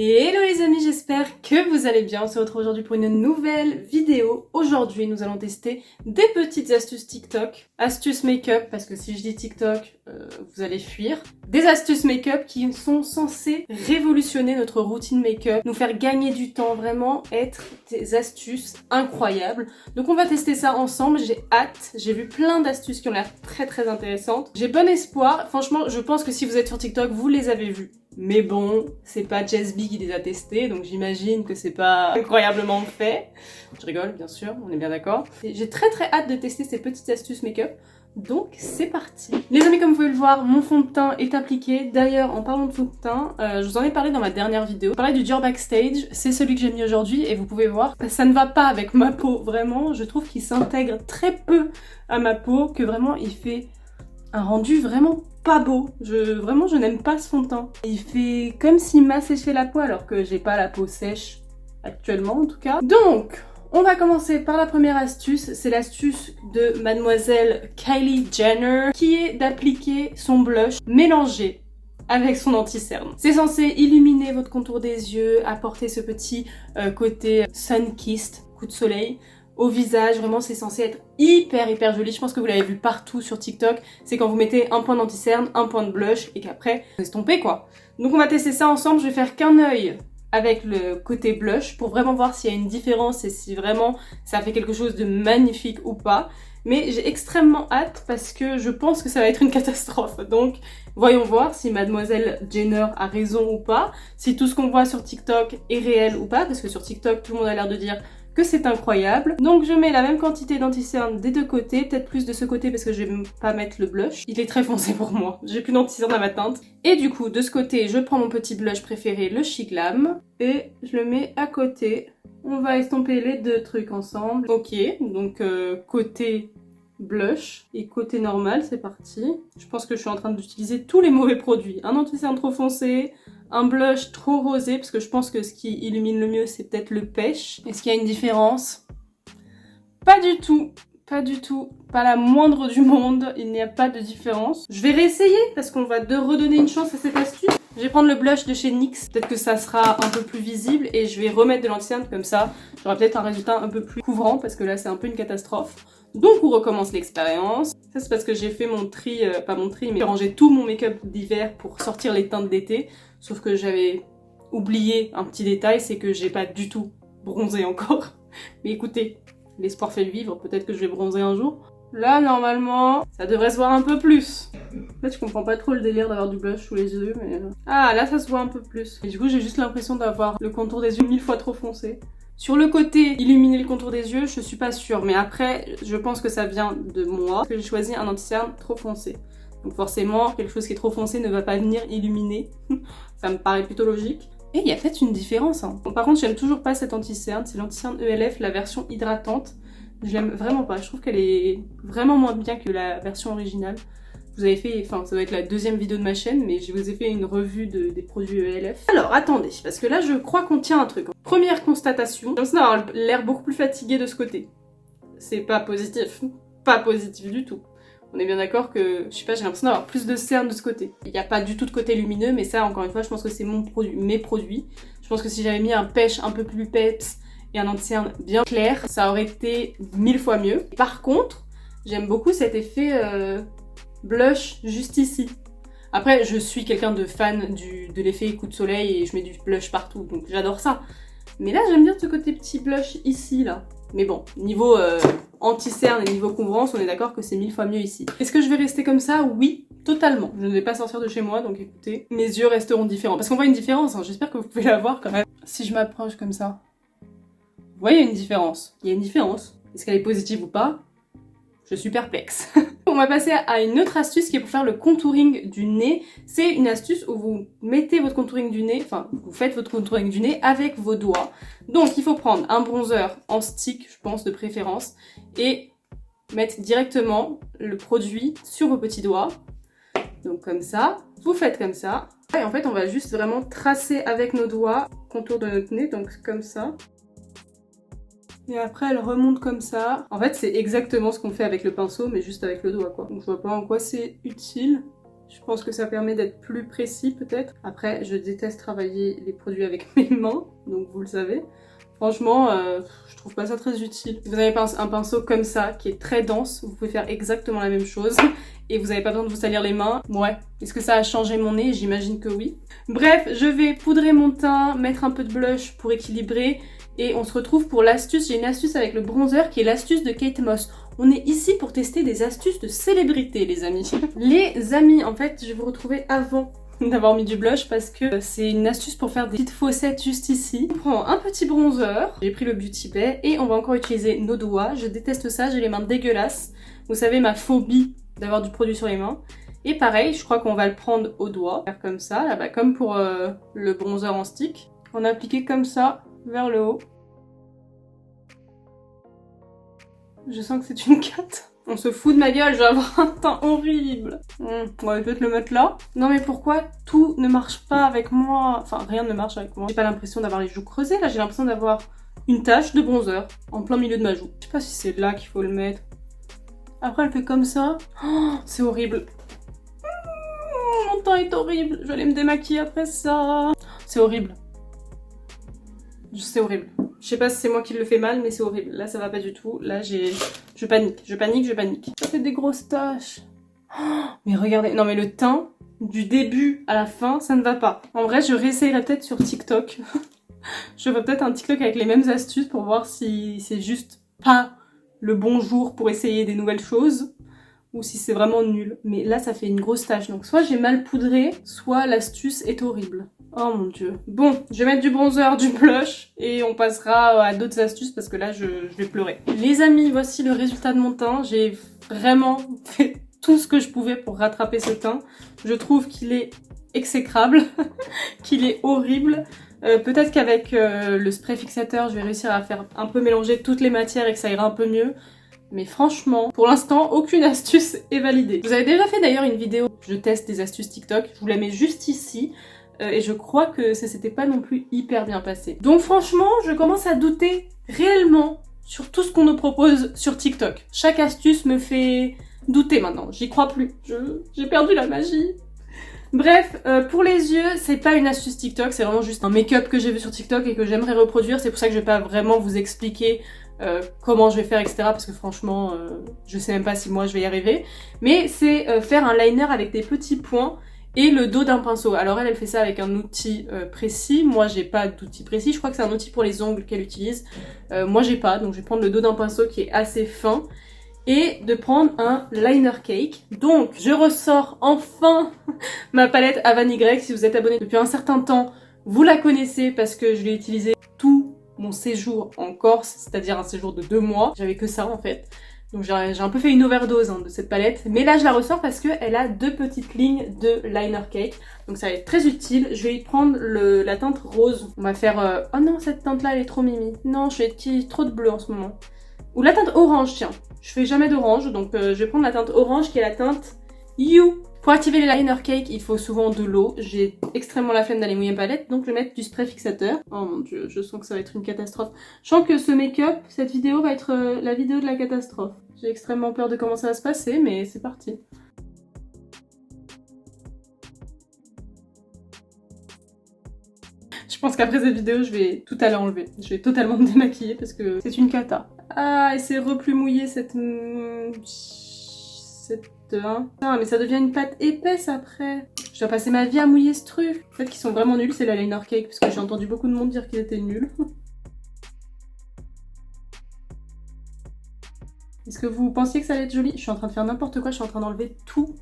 Hello les amis, j'espère que vous allez bien. On se retrouve aujourd'hui pour une nouvelle vidéo. Aujourd'hui, nous allons tester des petites astuces TikTok, astuces make-up, parce que si je dis TikTok, vous allez fuir. Des astuces make-up qui sont censées révolutionner notre routine make-up, nous faire gagner du temps, vraiment être des astuces incroyables. Donc on va tester ça ensemble, j'ai hâte. J'ai vu plein d'astuces qui ont l'air très intéressantes. J'ai bon espoir. Franchement, je pense que si vous êtes sur TikTok, vous les avez vues. Mais bon, c'est pas Jess B qui les a testés, donc j'imagine que c'est pas incroyablement fait. Je rigole, bien sûr, on est bien d'accord. J'ai très hâte de tester ces petites astuces make-up, donc c'est parti. Les amis, comme vous pouvez le voir, mon fond de teint est appliqué. D'ailleurs, en parlant de fond de teint, je vous en ai parlé dans ma dernière vidéo. Je parlais du Dior Backstage, c'est celui que j'ai mis aujourd'hui, et vous pouvez voir, ça ne va pas avec ma peau, vraiment. Je trouve qu'il s'intègre très peu à ma peau, que vraiment il fait un rendu vraiment pas beau. Vraiment, je n'aime pas ce fond de teint. Il fait comme s'il m'asséchait la peau alors que j'ai pas la peau sèche actuellement en tout cas. Donc, on va commencer par la première astuce. C'est l'astuce de mademoiselle Kylie Jenner qui est d'appliquer son blush mélangé avec son anti-cerne. C'est censé illuminer votre contour des yeux, apporter ce petit côté sun-kissed, coup de soleil, au visage. Vraiment, c'est censé être hyper joli. Je pense que vous l'avez vu partout sur TikTok. C'est quand vous mettez un point d'anti-cerne, un point de blush et qu'après, vous estompez quoi. Donc on va tester ça ensemble. Je vais faire qu'un œil avec le côté blush pour vraiment voir s'il y a une différence et si vraiment ça fait quelque chose de magnifique ou pas. Mais j'ai extrêmement hâte parce que je pense que ça va être une catastrophe. Donc voyons voir si mademoiselle Jenner a raison ou pas, si tout ce qu'on voit sur TikTok est réel ou pas, parce que sur TikTok tout le monde a l'air de dire que c'est incroyable. Donc je mets la même quantité d'anti-cerne des deux côtés, peut-être plus de ce côté parce que je vais pas mettre le blush. Il est très foncé pour moi, j'ai plus d'anti-cerne à ma teinte. Et du coup, de ce côté, je prends mon petit blush préféré, le She Glam, et je le mets à côté. On va estomper les deux trucs ensemble. Ok, donc côté blush et côté normal, c'est parti. Je pense que je suis en train d'utiliser tous les mauvais produits. Un anti-cerne trop foncé, un blush trop rosé, parce que je pense que ce qui illumine le mieux, c'est peut-être le pêche. Est-ce qu'il y a une différence? Pas du tout. Pas du tout. Pas la moindre du monde. Il n'y a pas de différence. Je vais réessayer, parce qu'on va redonner une chance à cette astuce. Je vais prendre le blush de chez NYX. Peut-être que ça sera un peu plus visible. Et je vais remettre de l'anti-cerne comme ça. J'aurai peut-être un résultat un peu plus couvrant, parce que là, c'est un peu une catastrophe. Donc on recommence l'expérience. Ça c'est parce que j'ai fait mon tri, pas mon tri, mais j'ai rangé tout mon make-up d'hiver pour sortir les teintes d'été. Sauf que j'avais oublié un petit détail, c'est que j'ai pas du tout bronzé encore. Mais écoutez, l'espoir fait le vivre, peut-être que je vais bronzer un jour. Là normalement, ça devrait se voir un peu plus. En fait je comprends pas trop le délire d'avoir du blush sous les yeux, mais... Ah là ça se voit un peu plus. Et du coup j'ai juste l'impression d'avoir le contour des yeux 1000 fois trop foncé. Sur le côté, illuminer le contour des yeux, je suis pas sûre. Mais après, je pense que ça vient de moi. Parce que j'ai choisi un anti-cerne trop foncé. Donc forcément, quelque chose qui est trop foncé ne va pas venir illuminer. Ça me paraît plutôt logique. Et il y a peut-être une différence. Hein. Bon, par contre, j'aime toujours pas cet anti-cerne. C'est l'anti-cerne ELF, la version hydratante. Je l'aime vraiment pas. Je trouve qu'elle est vraiment moins bien que la version originale. Vous avez fait, enfin ça doit être la deuxième vidéo de ma chaîne, mais je vous ai fait une revue des produits ELF. Alors attendez, parce que là je crois qu'on tient un truc. Première constatation, j'ai l'impression d'avoir l'air beaucoup plus fatiguée de ce côté. C'est pas positif, pas positif du tout. On est bien d'accord que, je sais pas, j'ai l'impression d'avoir plus de cernes de ce côté. Il n'y a pas du tout de côté lumineux, mais ça encore une fois je pense que c'est mes produits. Je pense que si j'avais mis un pêche un peu plus peps et un anti-cerne bien clair, ça aurait été 1000 fois mieux. Par contre, j'aime beaucoup cet effet... blush juste ici. Après, je suis quelqu'un de fan de l'effet coup de soleil et je mets du blush partout, donc j'adore ça. Mais là, j'aime bien ce côté petit blush ici, là. Mais bon, niveau anti-cerne et niveau couvrance, on est d'accord que c'est 1000 fois mieux ici. Est-ce que je vais rester comme ça? Oui, totalement. Je ne vais pas sortir de chez moi, donc écoutez, mes yeux resteront différents. Parce qu'on voit une différence, hein. J'espère que vous pouvez la voir quand même. Si je m'approche comme ça, vous voyez une différence. Il y a une différence. Est-ce qu'elle est positive ou pas? Je suis perplexe. On va passer à une autre astuce qui est pour faire le contouring du nez. C'est une astuce où vous mettez votre contouring du nez, enfin vous faites votre contouring du nez avec vos doigts. Donc il faut prendre un bronzer en stick, je pense de préférence, et mettre directement le produit sur vos petits doigts. Donc comme ça, vous faites comme ça. Et en fait on va juste vraiment tracer avec nos doigts le contour de notre nez, donc comme ça. Et après elle remonte comme ça. En fait c'est exactement ce qu'on fait avec le pinceau mais juste avec le doigt quoi. Donc je vois pas en quoi c'est utile. Je pense que ça permet d'être plus précis peut-être. Après, je déteste travailler les produits avec mes mains, donc vous le savez. Franchement, je trouve pas ça très utile. Vous avez un pinceau comme ça, qui est très dense, vous pouvez faire exactement la même chose. Et vous n'avez pas besoin de vous salir les mains. Ouais. Est-ce que ça a changé mon nez? J'imagine que oui. Bref, je vais poudrer mon teint, mettre un peu de blush pour équilibrer. Et on se retrouve pour l'astuce. J'ai une astuce avec le bronzer qui est l'astuce de Kate Moss. On est ici pour tester des astuces de célébrité, les amis. Les amis, en fait, je vais vous retrouver avant d'avoir mis du blush parce que c'est une astuce pour faire des petites fossettes juste ici. On prend un petit bronzer, j'ai pris le Beauty Bay et on va encore utiliser nos doigts. Je déteste ça, j'ai les mains dégueulasses. Vous savez ma phobie d'avoir du produit sur les mains. Et pareil, je crois qu'on va le prendre au doigt, faire comme ça, là-bas, comme pour le bronzer en stick. On a appliqué comme ça, vers le haut. Je sens que c'est une cate. On se fout de ma gueule, je vais avoir un teint horrible. On va peut-être le mettre là. Non mais pourquoi tout ne marche pas avec moi? Enfin, rien ne marche avec moi. J'ai pas l'impression d'avoir les joues creusées, là j'ai l'impression d'avoir une tache de bronzer en plein milieu de ma joue. Je sais pas si c'est là qu'il faut le mettre. Après elle fait comme ça. Oh, c'est horrible. Mon teint est horrible. Je vais aller me démaquiller après ça. C'est horrible. C'est horrible. Je sais pas si c'est moi qui le fais mal, mais c'est horrible. Là, ça va pas du tout. Là, je panique. Je panique. Ça fait des grosses taches. Oh, mais regardez. Non, mais le teint, du début à la fin, ça ne va pas. En vrai, je réessayerai peut-être sur TikTok. Je ferai peut-être un TikTok avec les mêmes astuces pour voir si c'est juste pas le bon jour pour essayer des nouvelles choses ou si c'est vraiment nul. Mais là, ça fait une grosse tache. Donc, soit j'ai mal poudré, soit l'astuce est horrible. Oh mon dieu. Bon, je vais mettre du bronzer, du blush et on passera à d'autres astuces parce que là, je vais pleurer. Les amis, voici le résultat de mon teint. J'ai vraiment fait tout ce que je pouvais pour rattraper ce teint. Je trouve qu'il est exécrable, qu'il est horrible. Peut-être qu'avec le spray fixateur, je vais réussir à faire un peu mélanger toutes les matières et que ça ira un peu mieux. Mais franchement, pour l'instant, aucune astuce est validée. Vous avez déjà fait d'ailleurs une vidéo, je teste des astuces TikTok, je vous la mets juste ici. Et je crois que ça s'était pas non plus hyper bien passé. Donc franchement, je commence à douter réellement sur tout ce qu'on nous propose sur TikTok. Chaque astuce me fait douter maintenant, j'y crois plus. J'ai perdu la magie. Bref, pour les yeux, c'est pas une astuce TikTok, c'est vraiment juste un make-up que j'ai vu sur TikTok et que j'aimerais reproduire. C'est pour ça que je vais pas vraiment vous expliquer comment je vais faire, etc. Parce que franchement, je sais même pas si moi je vais y arriver. Mais c'est faire un liner avec des petits points et le dos d'un pinceau. Alors elle fait ça avec un outil précis. Moi j'ai pas d'outil précis, je crois que c'est un outil pour les ongles qu'elle utilise. Moi j'ai pas, donc je vais prendre le dos d'un pinceau qui est assez fin et de prendre un liner cake. Donc je ressors enfin ma palette Avan Y. Si vous êtes abonné depuis un certain temps, vous la connaissez parce que je l'ai utilisée tout mon séjour en Corse, c'est-à-dire un séjour de 2 mois. J'avais que ça en fait. Donc j'ai un peu fait une overdose de cette palette. Mais là je la ressors parce qu'elle a 2 petites lignes de liner cake. Donc ça va être très utile. Je vais y prendre la teinte rose. On va faire... Oh non, cette teinte là elle est trop mimi. Non, je fais trop de bleu en ce moment. Ou la teinte orange, tiens. Je fais jamais d'orange, donc je vais prendre la teinte orange qui est la teinte You. Pour activer les liner cake, il faut souvent de l'eau. J'ai extrêmement la flemme d'aller mouiller ma palette, donc je vais mettre du spray fixateur. Oh mon dieu, je sens que ça va être une catastrophe. Je sens que ce make-up, cette vidéo va être la vidéo de la catastrophe. J'ai extrêmement peur de comment ça va se passer, mais c'est parti. Je pense qu'après cette vidéo, je vais tout aller enlever. Je vais totalement me démaquiller parce que c'est une cata. Ah, et c'est replu mouillé cette... Ah, mais ça devient une pâte épaisse après. Je dois passer ma vie à mouiller ce truc. En fait, qu'ils sont vraiment nuls, c'est la liner cake, parce que j'ai entendu beaucoup de monde dire qu'ils étaient nuls. Est-ce que vous pensiez que ça allait être joli? Je suis en train de faire n'importe quoi, je suis en train d'enlever tout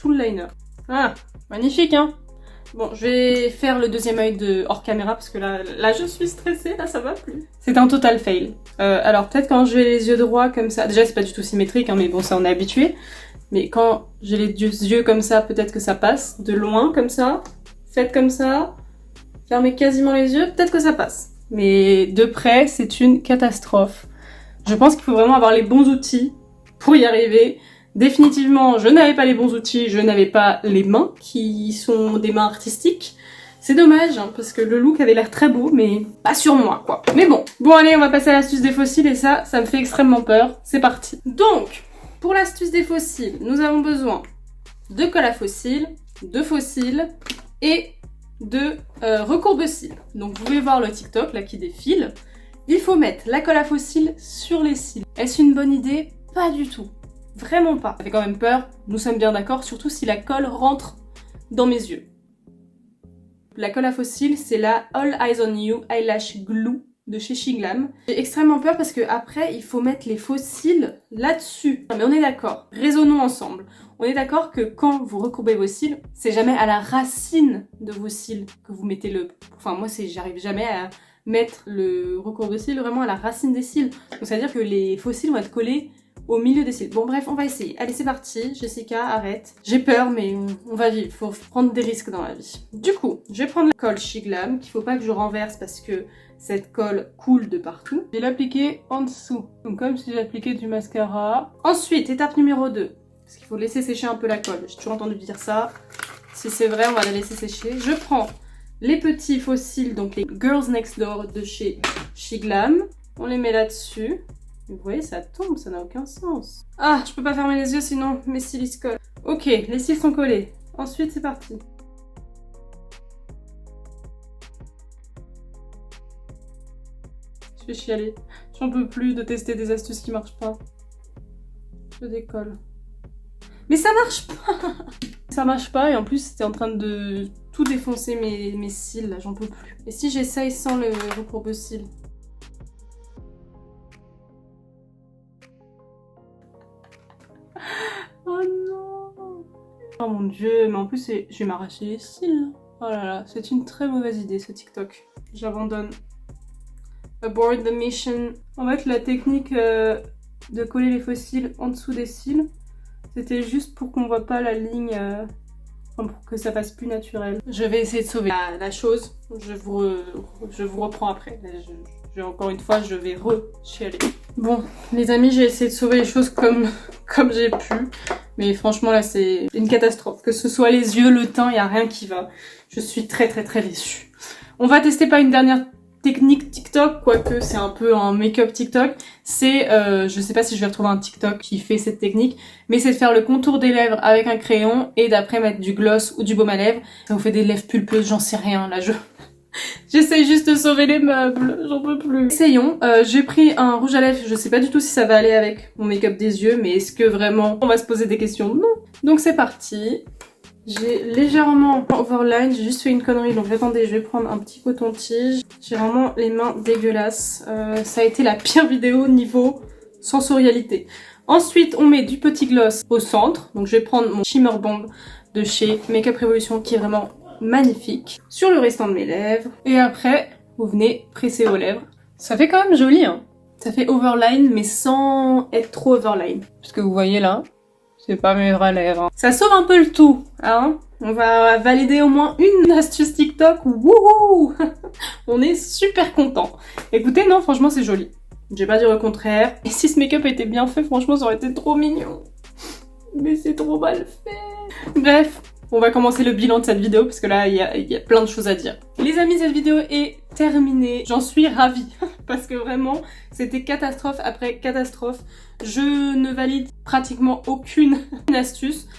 le liner. Ah, magnifique, hein? Bon, je vais faire le deuxième œil de hors caméra parce que là je suis stressée, là ça va plus. C'est un total fail. Alors peut-être quand j'ai les yeux droits comme ça, déjà c'est pas du tout symétrique, hein, mais bon ça on est habitué. Mais quand j'ai les yeux comme ça, peut-être que ça passe. De loin comme ça, faites comme ça, fermez quasiment les yeux, peut-être que ça passe. Mais de près, c'est une catastrophe. Je pense qu'il faut vraiment avoir les bons outils pour y arriver. Définitivement, je n'avais pas les bons outils, je n'avais pas les mains qui sont des mains artistiques. C'est dommage, hein, parce que le look avait l'air très beau, mais pas sur moi, quoi. Mais bon. Bon, allez, on va passer à l'astuce des fossiles, et ça me fait extrêmement peur. C'est parti. Donc, pour l'astuce des fossiles, nous avons besoin de colle à faux cils, de faux cils et de recourbe-cils. Donc vous pouvez voir le TikTok là qui défile. Il faut mettre la colle à faux cils sur les cils. Est-ce une bonne idée? Pas du tout. Vraiment pas. Ça fait quand même peur, nous sommes bien d'accord, surtout si la colle rentre dans mes yeux. La colle à faux cils, c'est la All Eyes on You Eyelash Glue de chez Shiglam. J'ai extrêmement peur parce que après il faut mettre les faux cils là-dessus. Mais on est d'accord, raisonnons ensemble. On est d'accord que quand vous recourbez vos cils, c'est jamais à la racine de vos cils que vous mettez le... Enfin moi j'arrive jamais à mettre le recourbe-cils vraiment à la racine des cils. Donc ça veut dire que les faux cils vont être collés au milieu des cils. Bon bref, on va essayer. Allez, c'est parti. Jessica, arrête. J'ai peur, mais on va vivre. Faut prendre des risques dans la vie. Du coup, je vais prendre la colle Shiglam, qu'il faut pas que je renverse parce que cette colle coule de partout. Je vais l'appliquer en dessous. Donc comme si j'appliquais du mascara. Ensuite, étape numéro 2. Parce qu'il faut laisser sécher un peu la colle. J'ai toujours entendu dire ça. Si c'est vrai, on va la laisser sécher. Je prends les petits faux cils, donc les Girls Next Door de chez Shiglam. On les met là-dessus. Vous voyez, ça tombe, ça n'a aucun sens. Ah, je peux pas fermer les yeux sinon mes cils se collent. Ok, les cils sont collés. Ensuite, c'est parti. Je vais chialer. J'en peux plus de tester des astuces qui marchent pas. Je décolle. Mais ça marche pas. Ça marche pas et en plus, c'était en train de tout défoncer mes cils, là, j'en peux plus. Et si j'essaye sans le recourbe-cils? Oh non! Oh mon dieu, mais en plus, je vais m'arracher les cils. Oh là là, c'est une très mauvaise idée ce TikTok. J'abandonne. Abort the mission. En fait, la technique de coller les faux cils en dessous des cils, c'était juste pour qu'on voit pas la ligne, pour que ça fasse plus naturel. Je vais essayer de sauver la chose. Je vous reprends après. Encore une fois, je vais re-chialer. Bon, les amis, j'ai essayé de sauver les choses comme j'ai pu. Mais franchement, là, c'est une catastrophe. Que ce soit les yeux, le teint, il n'y a rien qui va. Je suis très déçue. On va tester pas une dernière technique TikTok, quoique c'est un peu un make-up TikTok. C'est, je sais pas si je vais retrouver un TikTok qui fait cette technique, mais c'est de faire le contour des lèvres avec un crayon et d'après mettre du gloss ou du baume à lèvres. Ça vous fait des lèvres pulpeuses, j'en sais rien, là, J'essaye juste de sauver les meubles, j'en peux plus. Essayons, j'ai pris un rouge à lèvres, je sais pas du tout si ça va aller avec mon make-up des yeux, mais est-ce que vraiment on va se poser des questions? Non. Donc c'est parti. J'ai légèrement overline, j'ai juste fait une connerie, donc attendez, je vais prendre un petit coton-tige. J'ai vraiment les mains dégueulasses. Ça a été la pire vidéo niveau sensorialité. Ensuite, on met du petit gloss au centre, donc je vais prendre mon Shimmer Bomb de chez Makeup Revolution qui est vraiment magnifique sur le restant de mes lèvres. Et après, vous venez presser vos lèvres. Ça fait quand même joli, hein. Ça fait overline, mais sans être trop overline. Parce que vous voyez là, c'est pas mes vraies lèvres. Hein. Ça sauve un peu le tout, hein. On va valider au moins une astuce TikTok. Wouhou. On est super content. Écoutez, non, franchement, c'est joli. J'ai pas dit le contraire. Et si ce make-up était bien fait, franchement, ça aurait été trop mignon. Mais c'est trop mal fait. Bref. On va commencer le bilan de cette vidéo parce que là, il y a plein de choses à dire. Les amis, cette vidéo est terminée. J'en suis ravie parce que vraiment, c'était catastrophe après catastrophe. Je ne valide pratiquement aucune astuce.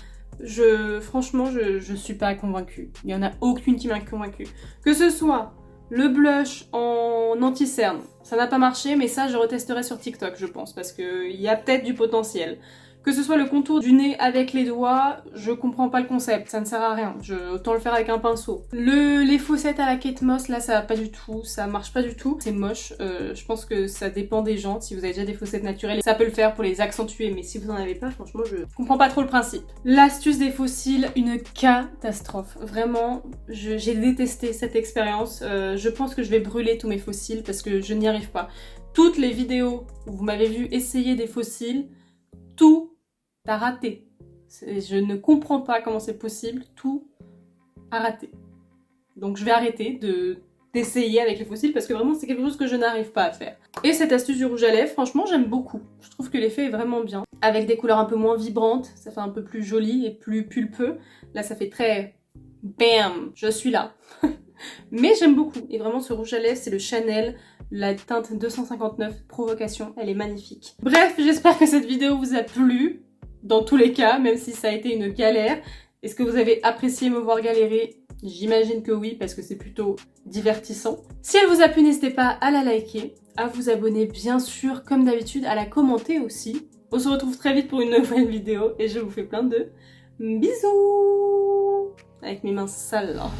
Franchement, je suis pas convaincue. Il y en a aucune qui m'a convaincue. Que ce soit le blush en anti-cerne, ça n'a pas marché, mais ça, je retesterai sur TikTok, je pense, parce qu'il y a peut-être du potentiel. Que ce soit le contour du nez avec les doigts, je comprends pas le concept, ça ne sert à rien. Autant le faire avec un pinceau. Les faussettes à la Kate Moss, là, ça va pas du tout, ça marche pas du tout. C'est moche, je pense que ça dépend des gens. Si vous avez déjà des faussettes naturelles, ça peut le faire pour les accentuer, mais si vous en avez pas, franchement, je comprends pas trop le principe. L'astuce des faux cils, une catastrophe. Vraiment, j'ai détesté cette expérience. Je pense que je vais brûler tous mes faux cils parce que je n'y arrive pas. Toutes les vidéos où vous m'avez vu essayer des faux cils, tout a raté. Je ne comprends pas comment c'est possible, tout a raté. Donc je vais arrêter d'essayer avec les faux cils parce que vraiment c'est quelque chose que je n'arrive pas à faire. Et cette astuce du rouge à lèvres, franchement j'aime beaucoup. Je trouve que l'effet est vraiment bien. Avec des couleurs un peu moins vibrantes, ça fait un peu plus joli et plus pulpeux. Là ça fait très bam, je suis là. Mais j'aime beaucoup. Et vraiment ce rouge à lèvres c'est le Chanel, la teinte 259 Provocation, elle est magnifique. Bref, j'espère que cette vidéo vous a plu. dans tous les cas, même si ça a été une galère. Est-ce que vous avez apprécié me voir galérer? J'imagine que oui, parce que c'est plutôt divertissant. Si elle vous a plu, n'hésitez pas à la liker, à vous abonner bien sûr, comme d'habitude, à la commenter aussi. On se retrouve très vite pour une nouvelle vidéo et je vous fais plein de bisous avec mes mains sales là.